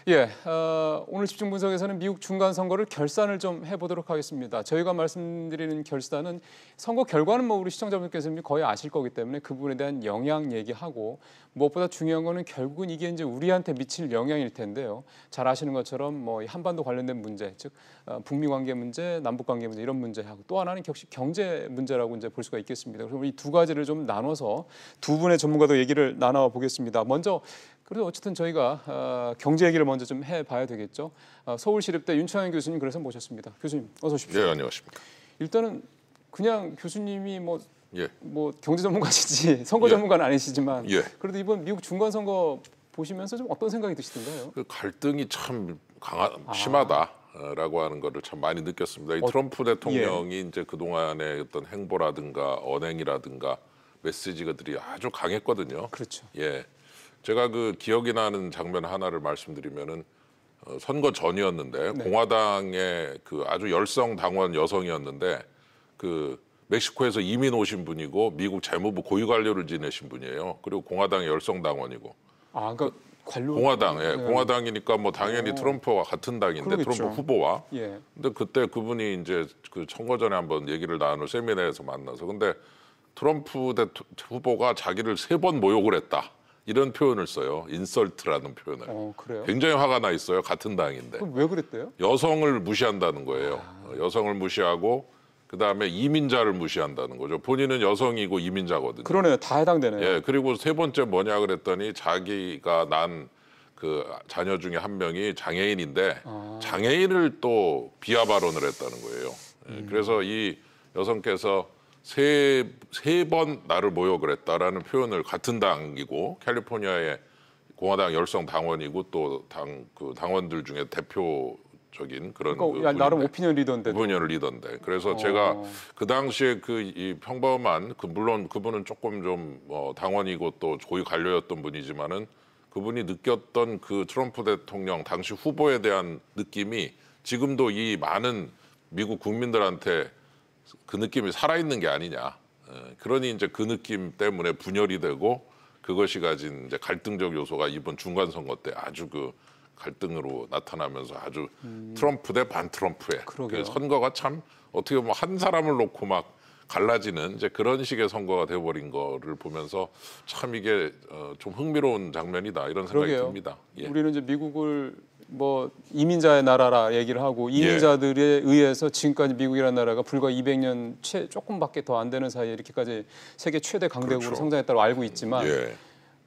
예, 오늘 집중 분석에서는 미국 중간 선거를 결산을 좀 해보도록 하겠습니다. 저희가 말씀드리는 결산은 선거 결과는 뭐 우리 시청자분께서는 거의 아실 거기 때문에 그 부분에 대한 영향 얘기하고 무엇보다 중요한 거는 결국은 이게 이제 우리한테 미칠 영향일 텐데요. 잘 아시는 것처럼 뭐 한반도 관련된 문제, 즉 북미 관계 문제, 남북 관계 문제 이런 문제하고 또 하나는 역시 경제 문제라고 이제 볼 수가 있겠습니다. 그래서 이 두 가지를 좀 나눠서 두 분의 전문가도 얘기를 나눠 보겠습니다. 먼저 그래도 어쨌든 저희가 경제 얘기를 먼저 좀 해봐야 되겠죠. 서울시립대 윤창현 교수님 그래서 모셨습니다. 교수님 어서 오십시오. 네, 안녕하십니까. 일단은 그냥 교수님이 뭐 예. 경제 전문가시지 선거 전문가는 아니시지만 예. 그래도 이번 미국 중간 선거 보시면서 좀 어떤 생각이 드시던가요? 그 갈등이 참 심하다라고 하는 거를 참 많이 느꼈습니다. 이 트럼프 대통령이 이제 그 동안의 어떤 행보라든가 언행이라든가 메시지들이 아주 강했거든요. 그렇죠. 예. 제가 그 기억이 나는 장면 하나를 말씀드리면은 선거 전이었는데 네. 공화당의 그 아주 열성 당원 여성이었는데 그 멕시코에서 이민 오신 분이고 미국 재무부 고위 관료를 지내신 분이에요. 그리고 공화당의 열성 당원이고. 그러니까 관료 공화당, 네. 공화당이니까 뭐 당연히 트럼프와 같은 당인데 그러겠죠. 트럼프 후보와. 예. 근데 그때 그분이 이제 그 선거 전에 한번 얘기를 나눌 세미나에서 만나서 근데 트럼프 후보가 자기를 3번 모욕을 했다. 이런 표현을 써요. 인설트라는 표현을. 그래요? 굉장히 화가 나 있어요. 같은 당인데. 그럼 왜 그랬대요? 여성을 무시한다는 거예요. 여성을 무시하고 그다음에 이민자를 무시한다는 거죠. 본인은 여성이고 이민자거든요. 그러네요. 다 해당되네요. 예, 그리고 세 번째 뭐냐 그랬더니 자기가 난 그 자녀 중에 한 명이 장애인인데 장애인을 또 비하 발언을 했다는 거예요. 예, 그래서 이 여성께서 세 번 나를 모욕을 했다라는 표현을 같은 당이고 캘리포니아의 공화당 열성 당원이고 또 그 당원들 중에 대표적인 그런 그러니까 나름 오피니언 리더인데. 오피니언 리더인데. 그래서 제가 그 당시에 그 이 평범한 물론 그분은 조금 좀 당원이고 또 고위 관료였던 분이지만은 그분이 느꼈던 그 트럼프 대통령 당시 후보에 대한 느낌이 지금도 이 많은 미국 국민들한테 그 느낌이 살아있는 게 아니냐. 그러니 이제 그 느낌 때문에 분열이 되고 그것이 가진 이제 갈등적 요소가 이번 중간 선거 때 아주 그 갈등으로 나타나면서 아주 트럼프 대 반트럼프의 그 선거가 참 어떻게 보면 한 사람을 놓고 막 갈라지는 이제 그런 식의 선거가 되어버린 거를 보면서 참 이게 좀 흥미로운 장면이다 이런 생각이 듭니다. 예. 우리는 이제 미국을 뭐 이민자의 나라라 얘기를 하고 이민자들에 의해서 지금까지 미국이라는 나라가 불과 200년 조금밖에 더 안 되는 사이에 이렇게까지 세계 최대 강대국으로 성장했다고 알고 있지만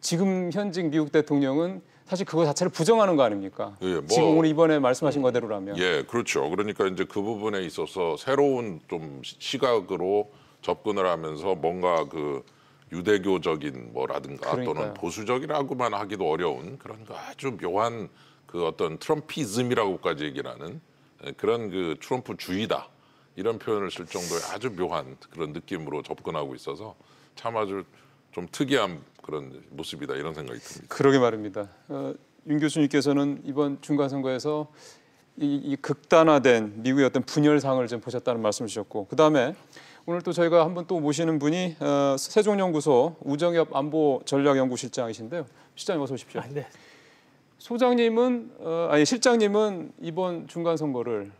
지금 현직 미국 대통령은 사실 그거 자체를 부정하는 거 아닙니까? 지금 오늘 이번에 말씀하신 거대로라면. 예, 그렇죠. 그러니까 이제 그 부분에 있어서 새로운 좀 시각으로 접근을 하면서 뭔가 그 유대교적인 뭐라든가 또는 보수적이라고만 하기도 어려운 그런 거 아주 묘한 그 어떤 트럼피즘이라고까지 얘기를 하는 그런 그 트럼프주의다 이런 표현을 쓸 정도의 아주 묘한 그런 느낌으로 접근하고 있어서 참 아주 좀 특이한 그런 모습이다 이런 생각이 듭니다. 그러게 말입니다. 윤 교수님께서는 이번 중간 선거에서 이 극단화된 미국의 어떤 분열상을 좀 보셨다는 말씀을 주셨고 그다음에 오늘 또 저희가 한번 또 모시는 분이 세종연구소 우정엽 안보전략연구실장이신데요. 실장님 어서 오십시오. 네. 실장님은 이번 중간 선거를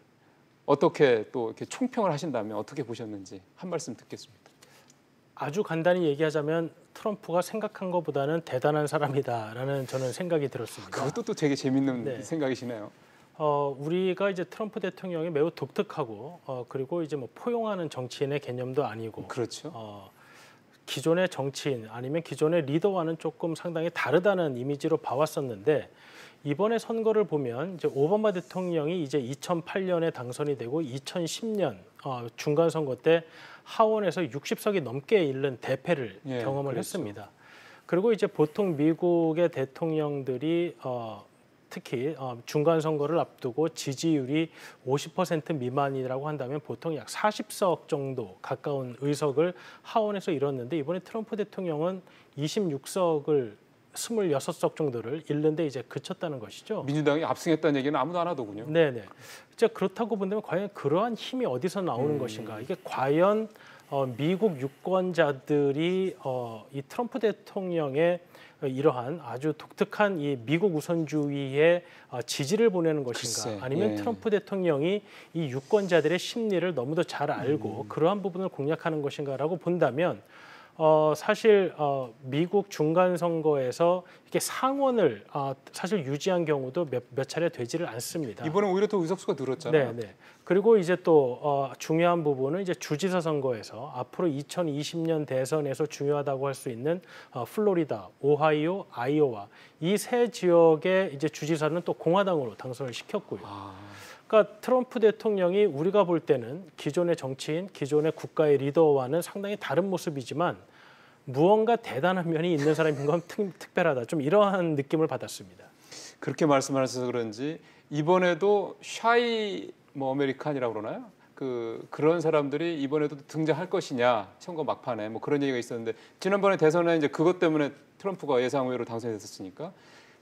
어떻게 또 이렇게 총평을 하신다면 어떻게 보셨는지 한 말씀 듣겠습니다. 아주 간단히 얘기하자면 트럼프가 생각한 것보다는 대단한 사람이다라는 저는 생각이 들었습니다. 그것도 또 되게 재밌는 생각이시네요. 우리가 이제 트럼프 대통령이 매우 독특하고 그리고 이제 뭐 포용하는 정치인의 개념도 아니고 그렇죠. 기존의 정치인 아니면 기존의 리더와는 조금 상당히 다르다는 이미지로 봐왔었는데 이번에 선거를 보면 이제 오바마 대통령이 이제 2008년에 당선이 되고 2010년 중간 선거 때 하원에서 60석이 넘게 이른 대패를 경험을 했습니다. 그리고 이제 보통 미국의 대통령들이 특히 중간 선거를 앞두고 지지율이 50% 미만이라고 한다면 보통 약 40석 정도 가까운 의석을 하원에서 이뤘는데 이번에 트럼프 대통령은 26석을 26석 정도를 잃는데 이제 그쳤다는 것이죠. 민주당이 압승했다는 얘기는 아무도 안 하더군요. 네네. 이제 그렇다고 본다면 과연 그러한 힘이 어디서 나오는 것인가? 이게 과연 미국 유권자들이 이 트럼프 대통령의 이러한 아주 독특한 이 미국 우선주의에 지지를 보내는 것인가, 글쎄, 아니면 예. 트럼프 대통령이 이 유권자들의 심리를 너무도 잘 알고 그러한 부분을 공략하는 것인가라고 본다면 사실 미국 중간 선거에서 이렇게 상원을 사실 유지한 경우도 몇 차례 되지를 않습니다. 이번에 오히려 더 의석수가 늘었잖아요. 네. 그리고 이제 또 중요한 부분은 이제 주지사 선거에서 앞으로 2020년 대선에서 중요하다고 할 수 있는 플로리다, 오하이오, 아이오와 이 세 지역의 이제 주지사는 또 공화당으로 당선을 시켰고요. 그러니까 트럼프 대통령이 우리가 볼 때는 기존의 정치인, 기존의 국가의 리더와는 상당히 다른 모습이지만 무언가 대단한 면이 있는 사람인 건 특별하다. 좀 이러한 느낌을 받았습니다. 그렇게 말씀하셔서 그런지 이번에도 샤이 아메리칸이라고 그러나요? 그런 사람들이 이번에도 등장할 것이냐 선거 막판에 그런 얘기가 있었는데 지난번에 대선에 이제 그것 때문에 트럼프가 예상 외로 당선이 됐었으니까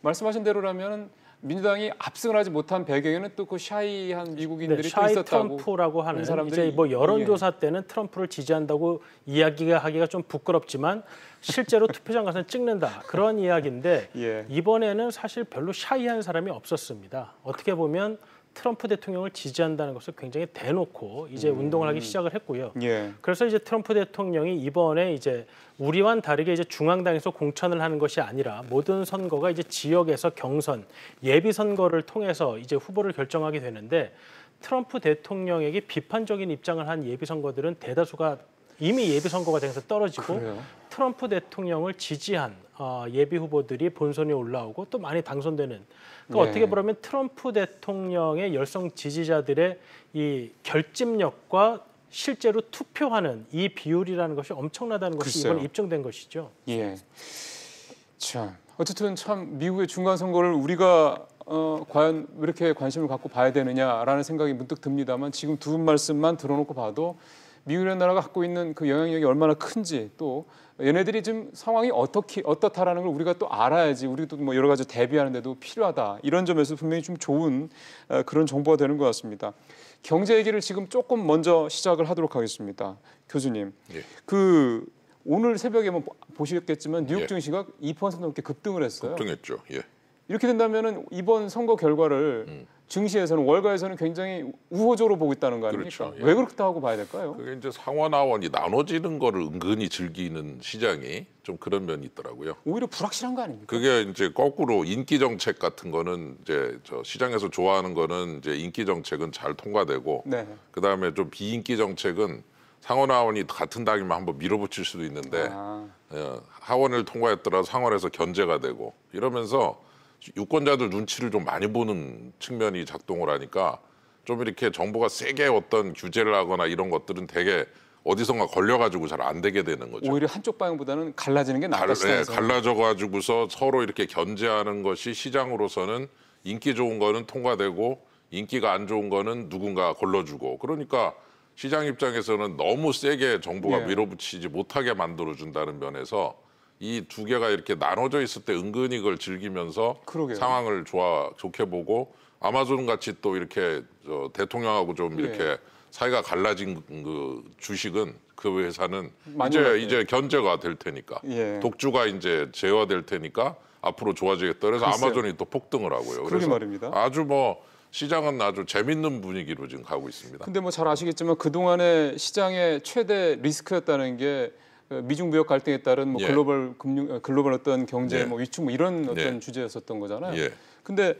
말씀하신 대로라면 민주당이 압승을 하지 못한 배경에는 또 그 샤이한 미국인들이 또 샤이 있었다고 트럼프라고 하는 사람들이 이제 여론조사 때는 트럼프를 지지한다고 하기가 좀 부끄럽지만 실제로 투표장 가서 찍는다 그런 이야기인데 예. 이번에는 사실 별로 샤이한 사람이 없었습니다. 어떻게 보면 트럼프 대통령을 지지한다는 것을 굉장히 대놓고 이제 운동을 하기 시작을 했고요. 예. 그래서 이제 트럼프 대통령이 이번에 이제 우리와는 다르게 이제 중앙당에서 공천을 하는 것이 아니라 모든 선거가 이제 지역에서 경선, 예비 선거를 통해서 이제 후보를 결정하게 되는데 트럼프 대통령에게 비판적인 입장을 한 예비 선거들은 대다수가 이미 예비 선거가 돼서 떨어지고 그래요? 트럼프 대통령을 지지한 예비 후보들이 본선에 올라오고 또 많이 당선되는. 그러니까 예. 어떻게 보면 트럼프 대통령의 열성 지지자들의 이 결집력과 실제로 투표하는 이 비율이라는 것이 엄청나다는 것이 글쎄요. 이번에 입증된 것이죠. 예. 참 어쨌든 참 미국의 중간 선거를 우리가 과연 왜 이렇게 관심을 갖고 봐야 되느냐라는 생각이 문득 듭니다만 지금 두 분 말씀만 들어놓고 봐도 미국이라는 나라가 갖고 있는 그 영향력이 얼마나 큰지 또 얘네들이 지금 상황이 어떻다라는 걸 우리가 또 알아야지 우리도 여러 가지 대비하는 데도 필요하다. 이런 점에서 분명히 좀 좋은 그런 정보가 되는 것 같습니다. 경제 얘기를 지금 조금 먼저 시작을 하도록 하겠습니다. 교수님. 예. 오늘 새벽에 보시겠지만 뉴욕 예. 증시가 2% 넘게 급등을 했어요. 급등했죠. 예. 이렇게 된다면은 이번 선거 결과를 증시에서는 월가에서는 굉장히 우호적으로 보고 있다는 거 아닙니까? 그렇죠. 예. 왜 그렇다고 봐야 될까요? 그게 이제 상원하원이 나눠지는 거를 은근히 즐기는 시장이 좀 그런 면이 있더라고요. 오히려 불확실한 거 아닙니까? 그게 이제 거꾸로 인기 정책 같은 거는 이제 시장에서 좋아하는 거는 이제 인기 정책은 잘 통과되고 네. 그다음에 좀 비인기 정책은 상원하원이 같은 당이면 한번 밀어붙일 수도 있는데 하원을 통과했더라도 상원에서 견제가 되고 이러면서 유권자들 눈치를 좀 많이 보는 측면이 작동을 하니까 좀 이렇게 정부가 세게 어떤 규제를 하거나 이런 것들은 되게 어디선가 걸려가지고 잘 안 되게 되는 거죠. 오히려 한쪽 방향보다는 갈라지는 게 낫다. 갈라져가지고서 서로 이렇게 견제하는 것이 시장으로서는 인기 좋은 거는 통과되고 인기가 안 좋은 거는 누군가 걸러주고 그러니까 시장 입장에서는 너무 세게 정부가 예. 밀어붙이지 못하게 만들어준다는 면에서 이 두 개가 이렇게 나눠져 있을 때 은근히 그걸 즐기면서 그러게요. 상황을 좋게 보고 아마존 같이 또 이렇게 대통령하고 좀 이렇게 사이가 갈라진 그 주식은 그 회사는 이제 견제가 될 테니까 예. 독주가 이제 제어될 테니까 앞으로 좋아지겠다. 그래서 글쎄요. 아마존이 또 폭등을 하고요. 그러게 그래서 말입니다. 아주 시장은 아주 재밌는 분위기로 지금 가고 있습니다. 근데 잘 아시겠지만 그동안의 시장의 최대 리스크였다는 게 미중 무역 갈등에 따른 예. 글로벌 어떤 경제 예. 위축 이런 어떤 예. 주제였었던 거잖아요. 예. 근데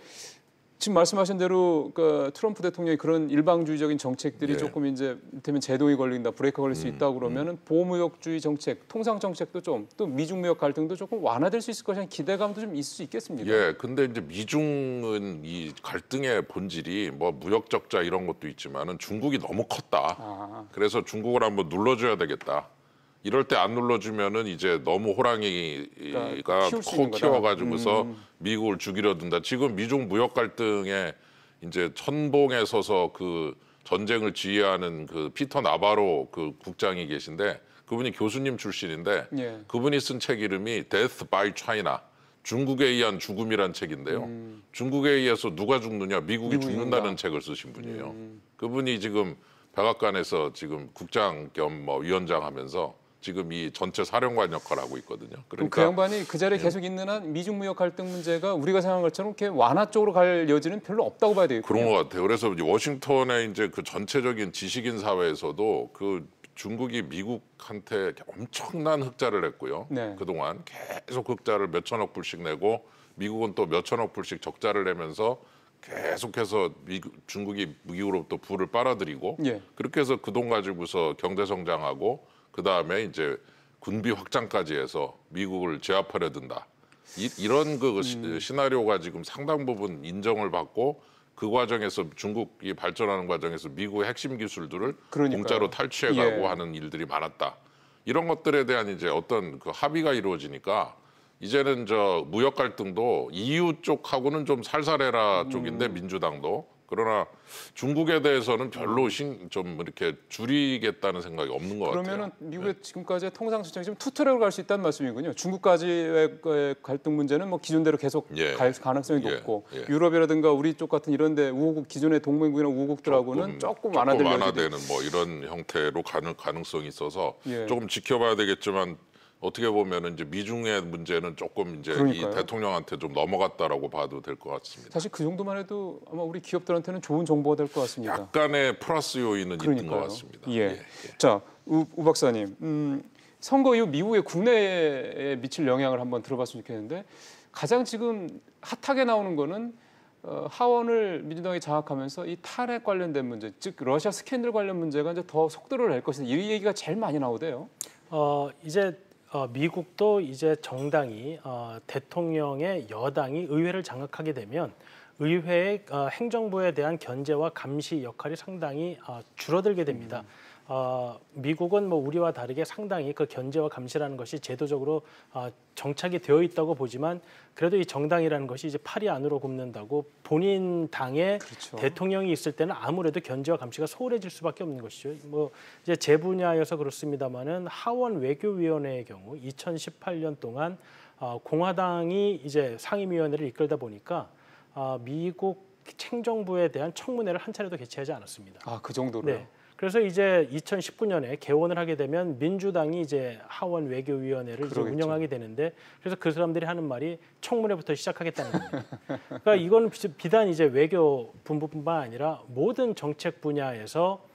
지금 말씀하신 대로 트럼프 대통령의 그런 일방주의적인 정책들이 예. 조금 이제 되면 제동이 걸린다, 브레이크가 걸릴 수 있다고 그러면은 보호무역주의 정책, 통상 정책도 좀 또 미중 무역 갈등도 조금 완화될 수 있을 것이라는 기대감도 좀 있을 수 있겠습니다. 예, 근데 이제 미중은 이 갈등의 본질이 무역 적자 이런 것도 있지만은 중국이 너무 컸다. 그래서 중국을 한번 눌러줘야 되겠다. 이럴 때 안 눌러주면은 이제 너무 호랑이가 키워가지고서 미국을 죽이려 든다. 지금 미중 무역 갈등에 이제 천봉에 서서 그 전쟁을 지휘하는 그 피터 나바로 그 국장이 계신데 그분이 교수님 출신인데 예. 그분이 쓴 책 이름이 Death by China. 중국에 의한 죽음이란 책인데요. 중국에 의해서 누가 죽느냐? 미국이 죽는다는 책을 쓰신 분이에요. 그분이 지금 백악관에서 지금 국장 겸 뭐 위원장 하면서 지금 이 전체 사령관 역할을 하고 있거든요. 그럼 그 그러니까 양반이 그 자리에 계속 있는 한 미중 무역 갈등 문제가 우리가 생각한 것처럼 이렇게 완화 쪽으로 갈 여지는 별로 없다고 봐야 되겠군요. 그런 것 같아요. 그래서 이제 워싱턴의 이제 그 전체적인 지식인 사회에서도 그 중국이 미국한테 엄청난 흑자를 냈고요. 네. 그동안 계속 흑자를 몇 천억 불씩 내고 미국은 또 몇 천억 불씩 적자를 내면서 계속해서 중국이 미국으로부터 부를 빨아들이고 예. 그렇게 해서 그 돈 가지고서 경제 성장하고 그 다음에 이제 군비 확장까지 해서 미국을 제압하려 든다. 이런 그 시나리오가 지금 상당 부분 인정을 받고 그 과정에서 중국이 발전하는 과정에서 미국의 핵심 기술들을 그러니까요. 공짜로 탈취해가고 예. 하는 일들이 많았다. 이런 것들에 대한 이제 어떤 그 합의가 이루어지니까 이제는 저 무역 갈등도 EU 쪽하고는 좀 살살해라 쪽인데 민주당도 그러나 중국에 대해서는 별로 좀 이렇게 줄이겠다는 생각이 없는 것 그러면은 같아요. 미국의 지금까지의 통상 수정이 지금 투트랙으로 갈 수 있다는 말씀이군요. 중국까지의 갈등 문제는 뭐 기존대로 계속 예. 갈 가능성이 예. 높고 예. 유럽이라든가 우리 쪽 같은 이런데 우호국 기존의 동맹국이나 우호국들하고는 조금 완화될 여지도 완화되는 뭐 이런 형태로 가능성이 있어서 예. 조금 지켜봐야 되겠지만 어떻게 보면은 이제 미중의 문제는 조금 이제 그러니까요. 이 대통령한테 좀 넘어갔다라고 봐도 될 것 같습니다. 사실 그 정도만 해도 아마 우리 기업들한테는 좋은 정보가 될 것 같습니다. 약간의 플러스 요인은 있는 것 같습니다. 예. 자, 우 박사님, 선거 이후 미국의 국내에 미칠 영향을 한번 들어봤으면 좋겠는데 가장 지금 핫하게 나오는 거는 하원을 민주당이 장악하면서 이 탄핵 관련된 문제, 즉 러시아 스캔들 관련 문제가 이제 더 속도를 낼 것이다. 이 얘기가 제일 많이 나오대요. 이제 미국도 이제 정당이 대통령의 여당이 의회를 장악하게 되면 의회의 행정부에 대한 견제와 감시 역할이 상당히 줄어들게 됩니다. 미국은 뭐 우리와 다르게 상당히 그 견제와 감시라는 것이 제도적으로 정착이 되어 있다고 보지만 그래도 이 정당이라는 것이 이제 팔이 안으로 굽는다고 본인 당의 그렇죠. 대통령이 있을 때는 아무래도 견제와 감시가 소홀해질 수밖에 없는 것이죠. 뭐 이제 제 분야여서 그렇습니다만은 하원 외교위원회의 경우 2018년 동안 공화당이 이제 상임위원회를 이끌다 보니까 미국 행정부에 대한 청문회를 한 차례도 개최하지 않았습니다. 아, 그 정도로요? 네. 그래서 이제 2019년에 개원을 하게 되면 민주당이 이제 하원 외교위원회를 이제 그러겠죠. 운영하게 되는데 그래서 그 사람들이 하는 말이 청문회부터 시작하겠다는 겁니다. 그러니까 이건 비단 이제 외교 분부뿐만 아니라 모든 정책 분야에서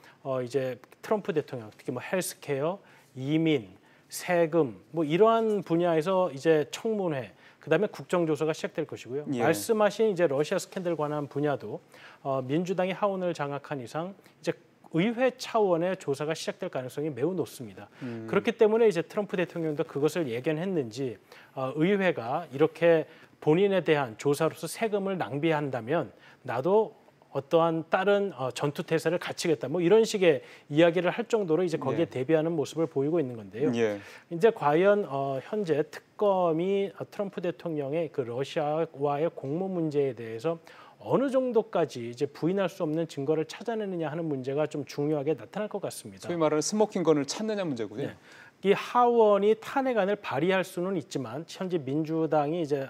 이제 트럼프 대통령 특히 뭐 헬스케어, 이민, 세금 뭐 이러한 분야에서 이제 청문회 그다음에 국정조사가 시작될 것이고요. 예. 말씀하신 이제 러시아 스캔들 관한 분야도 민주당이 하원을 장악한 이상 이제 의회 차원의 조사가 시작될 가능성이 매우 높습니다. 그렇기 때문에 이제 트럼프 대통령도 그것을 예견했는지 의회가 이렇게 본인에 대한 조사로서 세금을 낭비한다면 나도 어떠한 다른 전투 태세를 갖추겠다. 뭐 이런 식의 이야기를 할 정도로 이제 거기에 예. 대비하는 모습을 보이고 있는 건데요. 예. 이제 과연 현재 특검이 트럼프 대통령의 그 러시아와의 공모 문제에 대해서 어느 정도까지 이제 부인할 수 없는 증거를 찾아내느냐 하는 문제가 좀 중요하게 나타날 것 같습니다. 소위 말하는 스모킹건을 찾느냐 문제군요. 네. 이 하원이 탄핵안을 발의할 수는 있지만 현재 민주당이 이제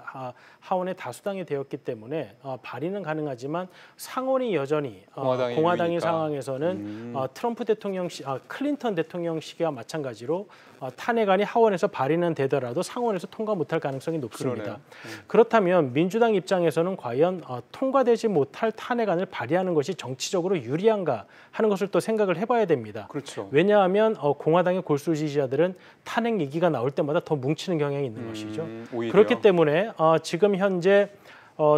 하원의 다수당이 되었기 때문에 발의는 가능하지만 상원이 여전히 공화당인 상황에서는 트럼프 대통령 클린턴 대통령 시기와 마찬가지로 탄핵안이 하원에서 발의는 되더라도 상원에서 통과 못할 가능성이 높습니다. 그렇다면 민주당 입장에서는 과연 통과되지 못할 탄핵안을 발의하는 것이 정치적으로 유리한가 하는 것을 또 생각을 해봐야 됩니다. 그렇죠. 왜냐하면 공화당의 골수 지지자들은 탄핵 얘기가 나올 때마다 더 뭉치는 경향이 있는 것이죠. 오히려. 그렇기 때문에 지금 현재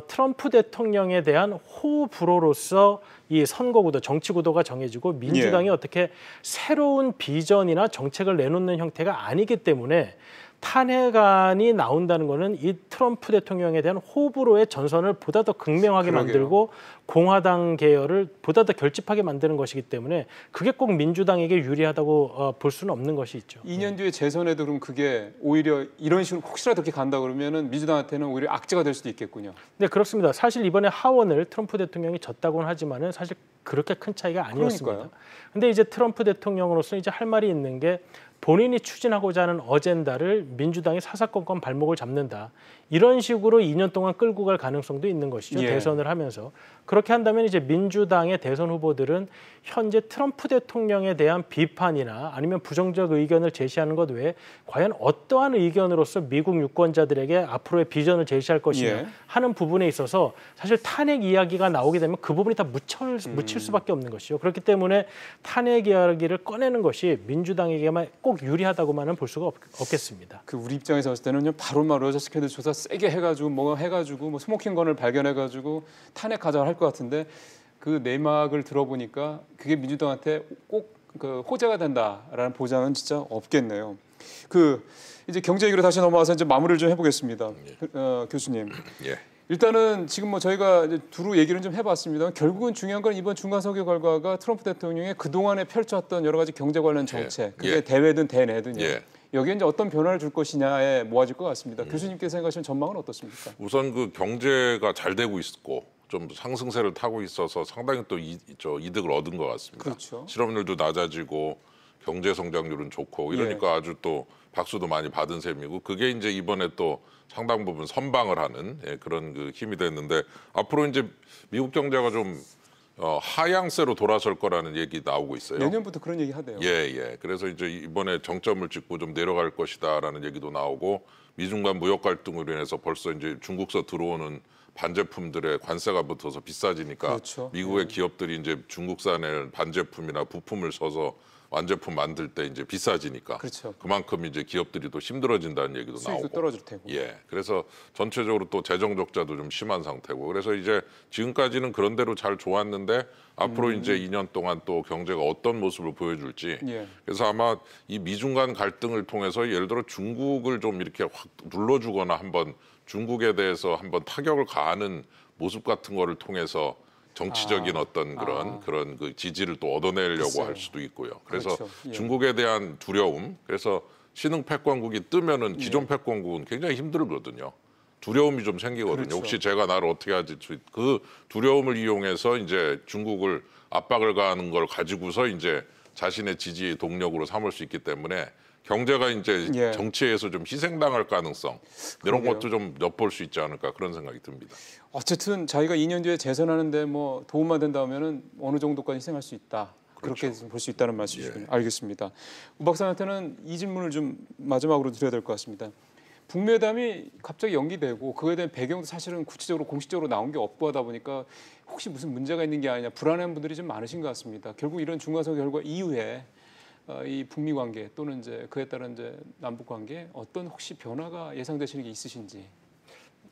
트럼프 대통령에 대한 호불호로서 이 선거구도 정치구도가 정해지고 민주당이 어떻게 새로운 비전이나 정책을 내놓는 형태가 아니기 때문에 탄핵안이 나온다는 것은 이 트럼프 대통령에 대한 호불호의 전선을 보다 더 극명하게 만들고 공화당 계열을 보다 더 결집하게 만드는 것이기 때문에 그게 꼭 민주당에게 유리하다고 볼 수는 없는 것이 있죠. 2년 뒤에 재선에도 그럼 그게 오히려 이런 식으로 혹시라도 그렇게 간다 그러면은 민주당한테는 오히려 악재가 될 수도 있겠군요. 네, 그렇습니다. 사실 이번에 하원을 트럼프 대통령이 졌다고는 하지만은 사실 그렇게 큰 차이가 아니었습니다. 그러니까요. 근데 이제 트럼프 대통령으로서 이제 할 말이 있는 게 본인이 추진하고자 하는 어젠다를 민주당이 사사건건 발목을 잡는다. 이런 식으로 2년 동안 끌고 갈 가능성도 있는 것이죠. 예. 대선을 하면서. 그렇게 한다면 이제 민주당의 대선 후보들은 현재 트럼프 대통령에 대한 비판이나 아니면 부정적 의견을 제시하는 것 외에 과연 어떠한 의견으로서 미국 유권자들에게 앞으로의 비전을 제시할 것이냐 예. 하는 부분에 있어서 사실 탄핵 이야기가 나오게 되면 그 부분이 다 묻힐 수밖에 없는 것이죠. 그렇기 때문에 탄핵 이야기를 꺼내는 것이 민주당에게만 꼭 유리하다고만은 볼 수가 없겠습니다. 그 우리 입장에서 봤을 때는요, 바로 로저 스캔들 조사 세게 해가지고 뭐 스모킹건을 발견해가지고 탄핵하자 할 것 같은데 그 내막을 들어보니까 그게 민주당한테 꼭 그 호재가 된다라는 보장은 진짜 없겠네요. 그 이제 경제 얘기로 다시 넘어와서 이제 마무리를 좀 해보겠습니다. 교수님. 예. 일단은 지금 뭐 저희가 이제 두루 얘기를 좀 해봤습니다. 결국은 중요한 건 이번 중간선거 결과가 트럼프 대통령의 그 동안에 펼쳤던 여러 가지 경제 관련 정책, 그게 예. 대외든 대내든요. 예. 여기에 이제 어떤 변화를 줄 것이냐에 모아질 것 같습니다. 교수님께서 생각하시는 전망은 어떻습니까? 우선 그 경제가 잘 되고 있고 좀 상승세를 타고 있어서 상당히 또 이득을 얻은 것 같습니다. 그렇죠. 실업률도 낮아지고 경제 성장률은 좋고 이러니까 아주 또 박수도 많이 받은 셈이고 그게 이제 이번에 또 상당 부분 선방을 하는 그런 그 힘이 됐는데 앞으로 이제 미국 경제가 좀 하향세로 돌아설 거라는 얘기 나오고 있어요. 내년부터 그런 얘기 하대요. 예. 그래서 이제 이번에 정점을 찍고 좀 내려갈 것이다라는 얘기도 나오고 미중 간 무역 갈등으로 인해서 벌써 이제 중국서 들어오는 반제품들의 관세가 붙어서 비싸지니까 그렇죠. 미국의 기업들이 이제 중국산의 반제품이나 부품을 써서 완제품 만들 때 이제 비싸지니까 그렇죠. 그만큼 이제 기업들이 또 힘들어진다는 얘기도 수익도 나오고 떨어질 테고. 예. 그래서 전체적으로 또 재정 적자도 좀 심한 상태고 그래서 이제 지금까지는 그런 대로 잘 좋았는데 앞으로 이제 2년 동안 또 경제가 어떤 모습을 보여줄지 예. 그래서 아마 이 미중 간 갈등을 통해서 예를 들어 중국을 좀 이렇게 확 눌러주거나 한번 중국에 대해서 한번 타격을 가하는 모습 같은 거를 통해서 정치적인 어떤 그런 그 지지를 또 얻어내려고 글쎄요. 할 수도 있고요. 그래서 그렇죠. 예. 중국에 대한 두려움, 그래서 신흥 패권국이 뜨면은 기존 패권국은 굉장히 힘들거든요. 두려움이 좀 생기거든요. 그렇죠. 혹시 제가 나를 어떻게 하지? 그 두려움을 이용해서 이제 중국을 압박을 가하는 걸 가지고서 이제 자신의 지지 동력으로 삼을 수 있기 때문에 경제가 이제 예. 정치에서 좀 희생당할 가능성 이런 그러게요. 것도 좀 엿볼 수 있지 않을까 그런 생각이 듭니다. 어쨌든 자기가 2년 뒤에 재선하는데 뭐 도움만 된다면은 어느 정도까지 희생할 수 있다. 그렇게 볼 수 있다는 말씀이시군요. 알겠습니다. 우 박사한테는 이 질문을 좀 마지막으로 드려야 될 것 같습니다. 북미회담이 갑자기 연기되고 그거에 대한 배경도 사실은 구체적으로 공식적으로 나온 게 없고 하다 보니까 혹시 무슨 문제가 있는 게 아니냐 불안한 분들이 좀 많으신 것 같습니다. 결국 이런 중간선거 결과 이후에 이 북미 관계 또는 이제 그에 따른 이제 남북 관계 어떤 혹시 변화가 예상되시는 게 있으신지.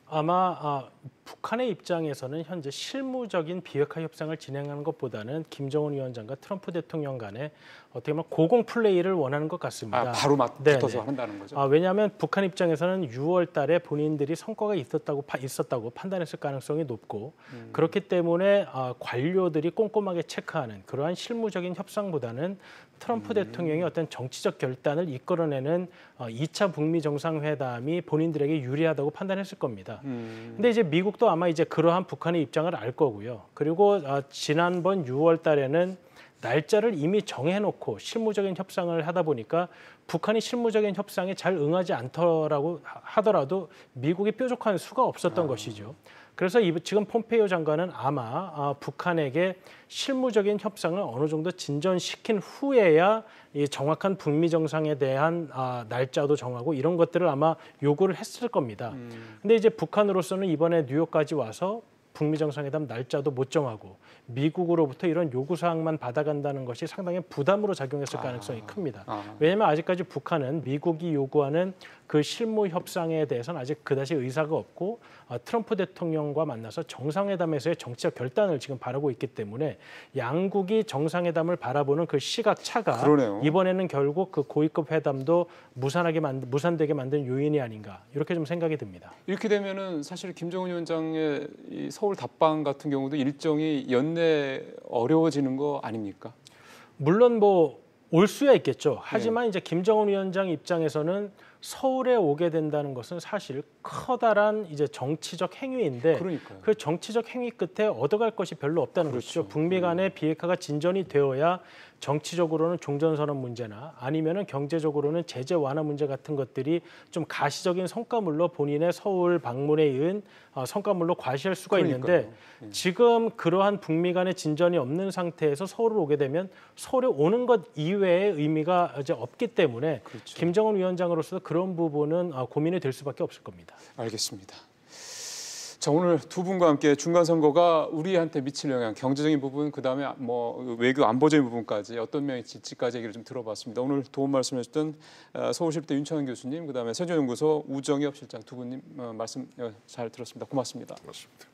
아마 북한의 입장에서는 현재 실무적인 비핵화 협상을 진행하는 것보다는 김정은 위원장과 트럼프 대통령 간에 어떻게 보면 고공 플레이를 원하는 것 같습니다. 바로 붙어서 네네. 한다는 거죠. 왜냐하면 북한 입장에서는 6월 달에 본인들이 성과가 있었다고 판단했을 가능성이 높고 그렇기 때문에 관료들이 꼼꼼하게 체크하는 그러한 실무적인 협상보다는 트럼프 대통령이 어떤 정치적 결단을 이끌어내는 2차 북미 정상회담이 본인들에게 유리하다고 판단했을 겁니다. 근데 이제 미국도 아마 이제 그러한 북한의 입장을 알 거고요. 그리고 지난번 6월 달에는 날짜를 이미 정해놓고 실무적인 협상을 하다 보니까 북한이 실무적인 협상에 잘 응하지 않더라고 하더라도 미국이 뾰족한 수가 없었던 것이죠. 그래서 지금 폼페이오 장관은 아마 북한에게 실무적인 협상을 어느 정도 진전시킨 후에야 이 정확한 북미 정상에 대한 날짜도 정하고 이런 것들을 아마 요구를 했을 겁니다. 근데 이제 북한으로서는 이번에 뉴욕까지 와서 북미 정상회담 날짜도 못 정하고 미국으로부터 이런 요구 사항만 받아간다는 것이 상당히 부담으로 작용했을 가능성이 큽니다. 왜냐하면 아직까지 북한은 미국이 요구하는 그 실무 협상에 대해서는 아직 그다지 의사가 없고 트럼프 대통령과 만나서 정상회담에서의 정치적 결단을 지금 바라고 있기 때문에 양국이 정상회담을 바라보는 그 시각 차가 그러네요. 이번에는 결국 그 고위급 회담도 무산되게 만든 요인이 아닌가 이렇게 좀 생각이 듭니다. 이렇게 되면은 사실 김정은 위원장의 이 서울 답방 같은 경우도 일정이 연내 어려워지는 거 아닙니까? 물론 뭐 올 수야 있겠죠. 하지만 이제 김정은 위원장 입장에서는 서울에 오게 된다는 것은 사실 커다란 이제 정치적 행위인데 그러니까요. 그 정치적 행위 끝에 얻어갈 것이 별로 없다는 것이죠. 북미 간의 비핵화가 진전이 되어야 정치적으로는 종전선언 문제나 아니면은 경제적으로는 제재 완화 문제 같은 것들이 좀 가시적인 성과물로 본인의 서울 방문에 의한 성과물로 과시할 수가 있는데 지금 그러한 북미 간의 진전이 없는 상태에서 서울을 오게 되면 서울에 오는 것 이외의 의미가 이제 없기 때문에 그렇죠. 김정은 위원장으로서 그런 부분은 고민이 될 수밖에 없을 겁니다. 알겠습니다. 자, 오늘 두 분과 함께 중간 선거가 우리한테 미칠 영향, 경제적인 부분, 그다음에 뭐 외교 안보적인 부분까지 어떤 면이 있을지까지 얘기를 좀 들어봤습니다. 오늘 도움 말씀해 주셨던 서울시립대 윤창현 교수님, 그다음에 세종연구소 우정엽 실장 두 분님 말씀 잘 들었습니다. 고맙습니다. 맞습니다.